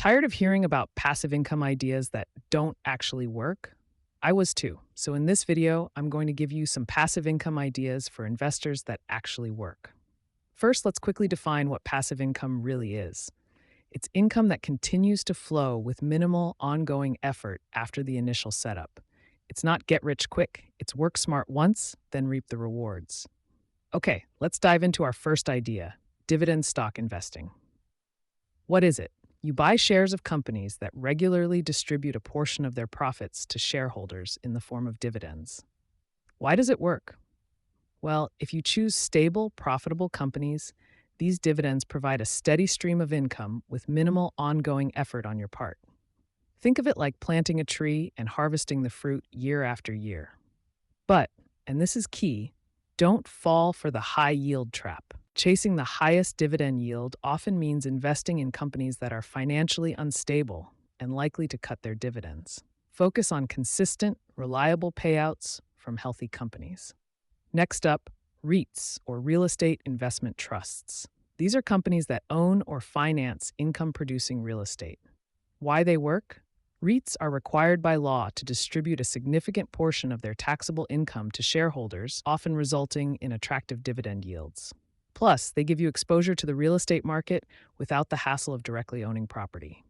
Tired of hearing about passive income ideas that don't actually work? I was too. So, in this video, I'm going to give you some passive income ideas for investors that actually work. First, let's quickly define what passive income really is. It's income that continues to flow with minimal ongoing effort after the initial setup. It's not get rich quick, it's work smart once, then reap the rewards. Okay, let's dive into our first idea: dividend stock investing. What is it? You buy shares of companies that regularly distribute a portion of their profits to shareholders in the form of dividends. Why does it work? Well, if you choose stable, profitable companies, these dividends provide a steady stream of income with minimal ongoing effort on your part. Think of it like planting a tree and harvesting the fruit year after year. But, and this is key, don't fall for the high yield trap. Chasing the highest dividend yield often means investing in companies that are financially unstable and likely to cut their dividends. Focus on consistent, reliable payouts from healthy companies. Next up, REITs, or real estate investment trusts. These are companies that own or finance income-producing real estate. Why they work? REITs are required by law to distribute a significant portion of their taxable income to shareholders, often resulting in attractive dividend yields. Plus, they give you exposure to the real estate market without the hassle of directly owning property.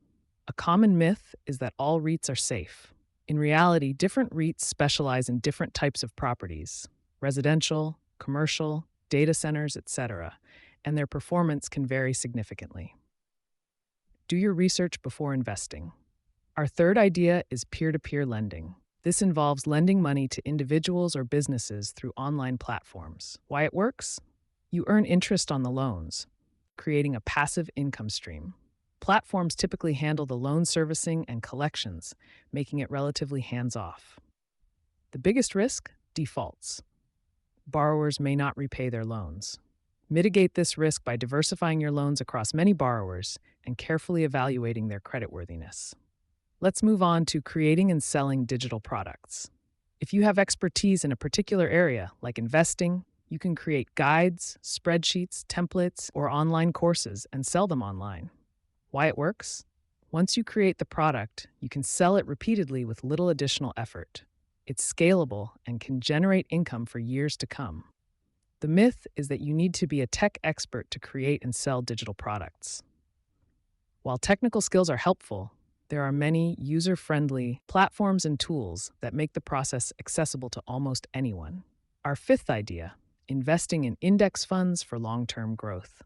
A common myth is that all REITs are safe. In reality, different REITs specialize in different types of properties: residential, commercial, data centers, etc., and their performance can vary significantly. Do your research before investing. Our third idea is peer-to-peer lending. This involves lending money to individuals or businesses through online platforms. Why it works? You earn interest on the loans, creating a passive income stream. Platforms typically handle the loan servicing and collections, making it relatively hands-off. The biggest risk? Defaults. Borrowers may not repay their loans. Mitigate this risk by diversifying your loans across many borrowers and carefully evaluating their creditworthiness. Let's move on to creating and selling digital products. If you have expertise in a particular area, like investing, you can create guides, spreadsheets, templates, or online courses and sell them online. Why it works? Once you create the product, you can sell it repeatedly with little additional effort. It's scalable and can generate income for years to come. The myth is that you need to be a tech expert to create and sell digital products. While technical skills are helpful, there are many user-friendly platforms and tools that make the process accessible to almost anyone. Our fifth idea: investing in index funds for long-term growth.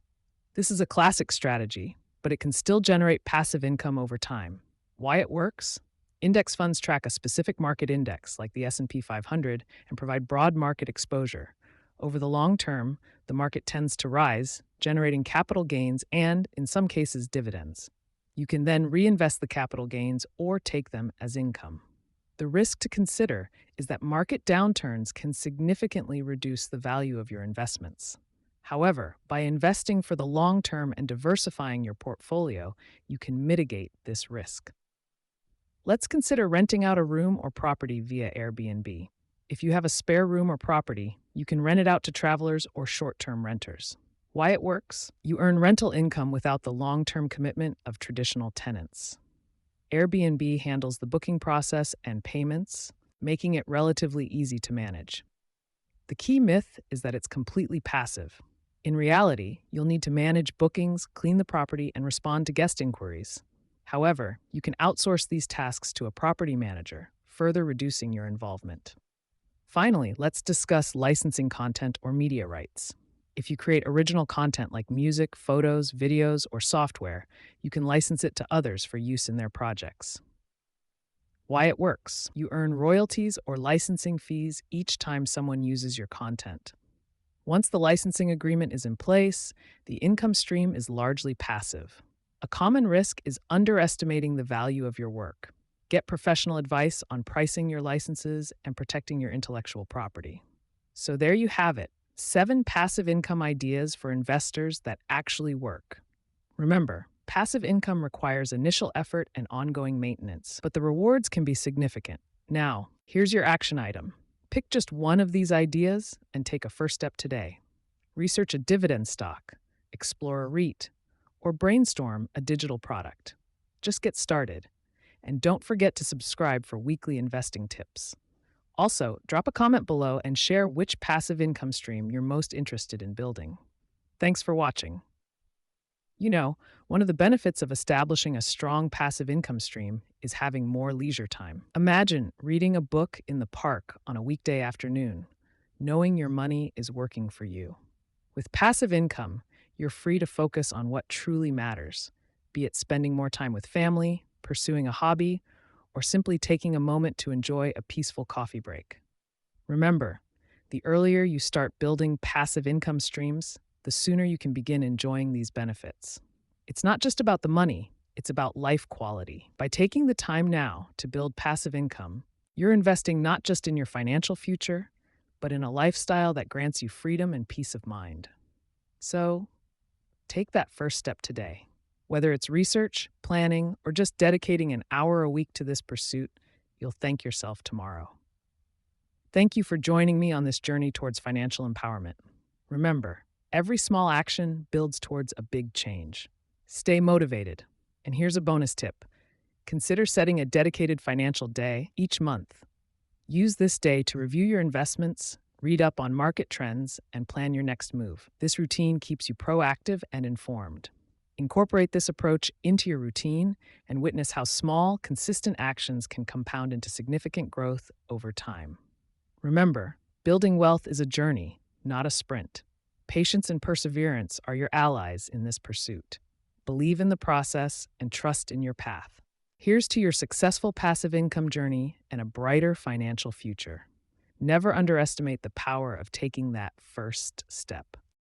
This is a classic strategy, but it can still generate passive income over time. Why it works? Index funds track a specific market index, like the S&P 500, and provide broad market exposure. Over the long term, the market tends to rise, generating capital gains and, in some cases, dividends. You can then reinvest the capital gains or take them as income. The risk to consider is that market downturns can significantly reduce the value of your investments. However, by investing for the long term and diversifying your portfolio, you can mitigate this risk. Let's consider renting out a room or property via Airbnb. If you have a spare room or property, you can rent it out to travelers or short-term renters. Why it works? You earn rental income without the long-term commitment of traditional tenants. Airbnb handles the booking process and payments, making it relatively easy to manage. The key myth is that it's completely passive. In reality, you'll need to manage bookings, clean the property, and respond to guest inquiries. However, you can outsource these tasks to a property manager, further reducing your involvement. Finally, let's discuss licensing content or media rights. If you create original content like music, photos, videos, or software, you can license it to others for use in their projects. Why it works? You earn royalties or licensing fees each time someone uses your content. Once the licensing agreement is in place, the income stream is largely passive. A common risk is underestimating the value of your work. Get professional advice on pricing your licenses and protecting your intellectual property. So there you have it. 7 passive income ideas for investors that actually work. Remember, passive income requires initial effort and ongoing maintenance, but the rewards can be significant. Now, here's your action item. Pick just one of these ideas and take a first step today. Research a dividend stock, explore a REIT, or brainstorm a digital product. Just get started. And don't forget to subscribe for weekly investing tips. Also, drop a comment below and share which passive income stream you're most interested in building. Thanks for watching. One of the benefits of establishing a strong passive income stream is having more leisure time. Imagine reading a book in the park on a weekday afternoon, knowing your money is working for you. With passive income, you're free to focus on what truly matters, be it spending more time with family, pursuing a hobby, or simply taking a moment to enjoy a peaceful coffee break. Remember, the earlier you start building passive income streams, the sooner you can begin enjoying these benefits. It's not just about the money, it's about life quality. By taking the time now to build passive income, you're investing not just in your financial future, but in a lifestyle that grants you freedom and peace of mind. So, take that first step today. Whether it's research, planning, or just dedicating an hour a week to this pursuit, you'll thank yourself tomorrow. Thank you for joining me on this journey towards financial empowerment. Remember, every small action builds towards a big change. Stay motivated. And here's a bonus tip. Consider setting a dedicated financial day each month. Use this day to review your investments, read up on market trends, and plan your next move. This routine keeps you proactive and informed. Incorporate this approach into your routine and witness how small, consistent actions can compound into significant growth over time. Remember, building wealth is a journey, not a sprint. Patience and perseverance are your allies in this pursuit. Believe in the process and trust in your path. Here's to your successful passive income journey and a brighter financial future. Never underestimate the power of taking that first step.